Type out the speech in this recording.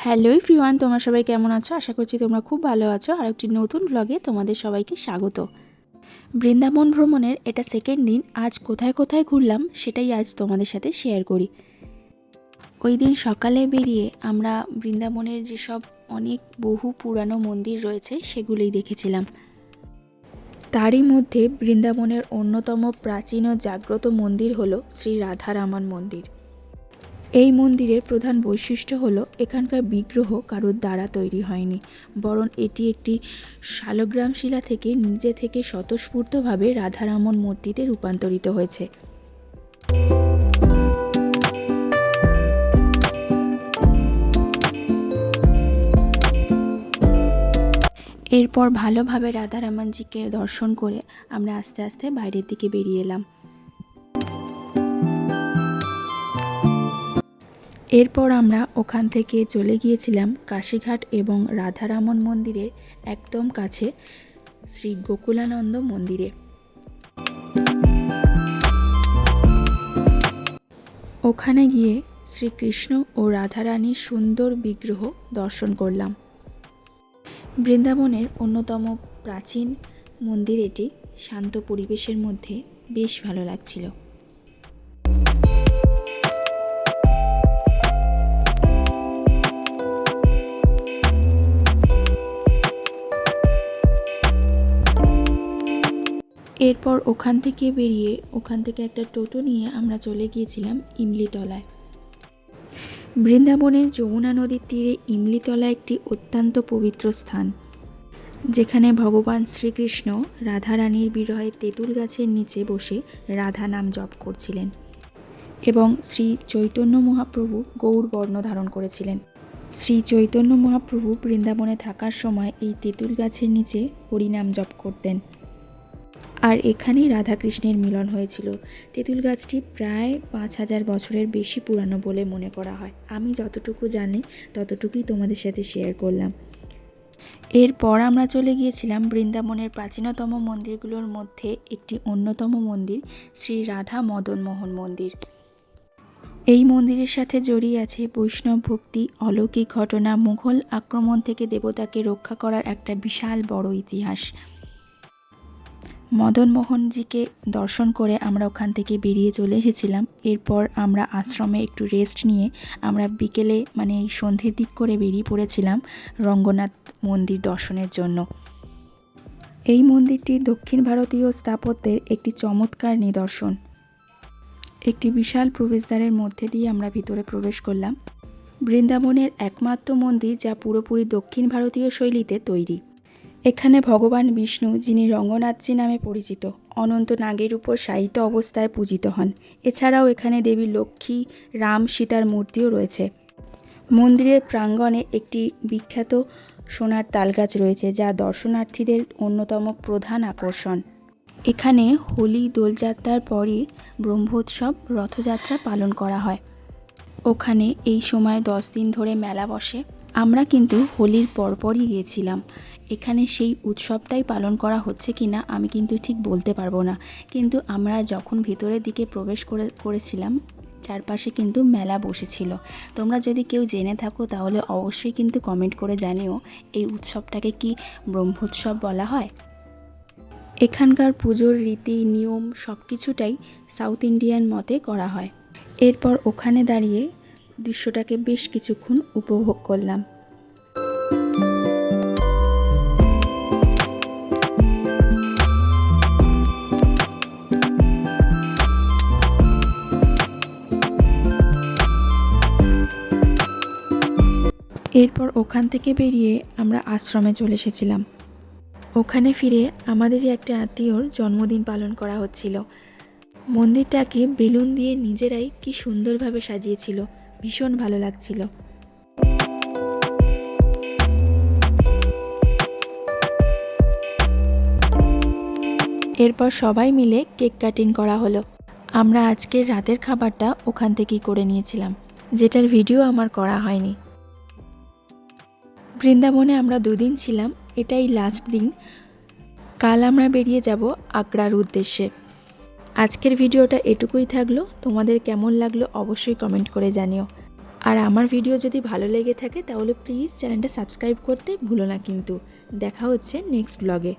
Hello everyone, তোমরা সবাই কেমন আছো? আশা করছি তোমরা খুব ভালো আছো। আর একটি নতুন ব্লগে তোমাদের সবাইকে স্বাগত। বৃন্দাবন ভ্রমণের এটা সেকেন্ড দিন। আজ কোথায় কোথায় ঘুরলাম সেটাই আজ তোমাদের সাথে শেয়ার করি। ওই দিন সকালে বেরিয়ে আমরা বৃন্দাবনের যেসব অনেক বহু পুরানো মন্দির রয়েছে সেগুলোই দেখেছিলাম। তারই মধ্যে বৃন্দাবনের অন্যতম প্রাচীন ও জাগ্রত মন্দির হলো শ্রী রাধারামন মন্দির। এই মন্দিরের প্রধান বৈশিষ্ট্য হলো এখানকার বিগ্রহ কারোর দ্বারা তৈরি হয়নি, বরং এটি একটি শালগ্রাম শিলা থেকে নিজে থেকে স্বতঃস্ফূর্তভাবে রাধারামন মূর্তিতে রূপান্তরিত হয়েছে। এরপর ভালোভাবে রাধারামনজিকে দর্শন করে আমরা আস্তে আস্তে বাইরের দিকে বেরিয়ে এলাম। এরপর আমরা ওখান থেকে চলে গিয়েছিলাম কাশীঘাট এবং রাধারামন মন্দিরের একদম কাছে শ্রী গোকুলানন্দ মন্দিরে। ওখানে গিয়ে শ্রীকৃষ্ণ ও রাধারানীর সুন্দর বিগ্রহ দর্শন করলাম। বৃন্দাবনের অন্যতম প্রাচীন মন্দির এটি। শান্ত পরিবেশের মধ্যে বেশ ভালো লাগছিল। এরপর ওখান থেকে বেরিয়ে ওখান থেকে একটা টোটো নিয়ে আমরা চলে গিয়েছিলাম ইমলিতলায়। বৃন্দাবনের যমুনা নদীর তীরে ইমলিতলা একটি অত্যন্ত পবিত্র স্থান, যেখানে ভগবান শ্রীকৃষ্ণ রাধারানীর বিরহে তেঁতুল গাছের নিচে বসে রাধা নাম জপ করছিলেন এবং শ্রী চৈতন্য মহাপ্রভু গৌর বর্ণ ধারণ করেছিলেন। শ্রী চৈতন্য মহাপ্রভু বৃন্দাবনে থাকার সময় এই তেঁতুল গাছের নিচে হরিনাম জপ করতেন, আর এখানেই রাধাকৃষ্ণের মিলন হয়েছিল। তেঁতুল গাছটি প্রায় 5000 বছরের বেশি পুরানো বলে মনে করা হয়। আমি যতটুকু জানি ততটুকুই তোমাদের সাথে শেয়ার করলাম। এরপর আমরা চলে গিয়েছিলাম বৃন্দাবনের প্রাচীনতম মন্দিরগুলোর মধ্যে একটি অন্যতম মন্দির শ্রী রাধা মদন মোহন মন্দির। এই মন্দিরের সাথে জড়িয়ে আছে বৈষ্ণব ভক্তি, অলৌকিক ঘটনা, মুঘল আক্রমণ থেকে দেবতাকে রক্ষা করার একটা বিশাল বড় ইতিহাস। মদন মোহনজিকে দর্শন করে আমরা ওখান থেকে বেরিয়ে চলে এসেছিলাম। এরপর আমরা আশ্রমে একটু রেস্ট নিয়ে আমরা বিকেলে এই সন্ধ্যের দিক করে বেরিয়ে পড়েছিলাম রঙ্গনাথ মন্দির দর্শনের জন্য। এই মন্দিরটি দক্ষিণ ভারতীয় স্থাপত্যের একটি চমৎকার নিদর্শন। একটি বিশাল প্রবেশদ্বারের মধ্যে দিয়ে আমরা ভিতরে প্রবেশ করলাম। বৃন্দাবনের একমাত্র মন্দির যা পুরোপুরি দক্ষিণ ভারতীয় শৈলীতে তৈরি। এখানে ভগবান বিষ্ণু, যিনি রঙ্গনাথজি নামে পরিচিত, অনন্ত নাগের উপর শায়িত অবস্থায় পূজিত হন। এছাড়াও এখানে দেবী লক্ষ্মী, রাম, সীতার মূর্তিও রয়েছে। মন্দিরের প্রাঙ্গণে একটি বিখ্যাত সোনার তালগাছ রয়েছে, যা দর্শনার্থীদের অন্যতম প্রধান আকর্ষণ। এখানে হোলি দোলযাত্রার পরই ব্রহ্মোৎসব রথযাত্রা পালন করা হয়। ওখানে এই সময় 10 দিন ধরে মেলা বসে। আমরা কিন্তু হোলির পরপরই গিয়েছিলাম। এখানে সেই উৎসবটাই পালন করা হচ্ছে কিনা আমি কিন্তু ঠিক বলতে পারবো না, কিন্তু আমরা যখন ভিতরের দিকে প্রবেশ করেছিলাম চারপাশে কিন্তু মেলা বসেছিল। তোমরা যদি কেউ জেনে থাকো তাহলে অবশ্যই কিন্তু কমেন্ট করে জানিও এই উৎসবটাকে কি ব্রহ্মোৎসব বলা হয়। এখানকার পুজোর রীতি নিয়ম সব কিছুটাই সাউথ ইন্ডিয়ান মতে করা হয়। এরপর ওখানে দাঁড়িয়ে দৃশ্যটাকে বেশ কিছুক্ষণ উপভোগ করলাম। এরপর ওখান থেকে বেরিয়ে আমরা আশ্রমে চলে এসেছিলাম। ওখানে ফিরে আমাদেরই একটা আত্মীয়র জন্মদিন পালন করা হচ্ছিল। মন্দিরটাকে বেলুন দিয়ে নিজেরাই কি সুন্দরভাবে সাজিয়েছিল, ভীষণ ভালো লাগছিল। এরপর সবাই মিলে কেক কাটিং করা হলো। আমরা আজকের রাতের খাবারটা ওখান থেকেই করে নিয়েছিলাম, যেটার ভিডিও আমার করা হয়নি। বৃন্দাবনে আমরা 2 দিন ছিলাম, এটাই লাস্ট দিন। কাল আমরা বেরিয়ে যাব আগ্রার উদ্দেশ্যে। আজকের ভিডিওটা এটুকুই থাকলো। তোমাদের কেমন লাগলো অবশ্যই কমেন্ট করে জানিও। আর আমার ভিডিও যদি ভালো লেগে থাকে তাহলে প্লিজ চ্যানেলটা সাবস্ক্রাইব করতে ভুলো না কিন্তু। দেখা হচ্ছে নেক্সট ব্লগে।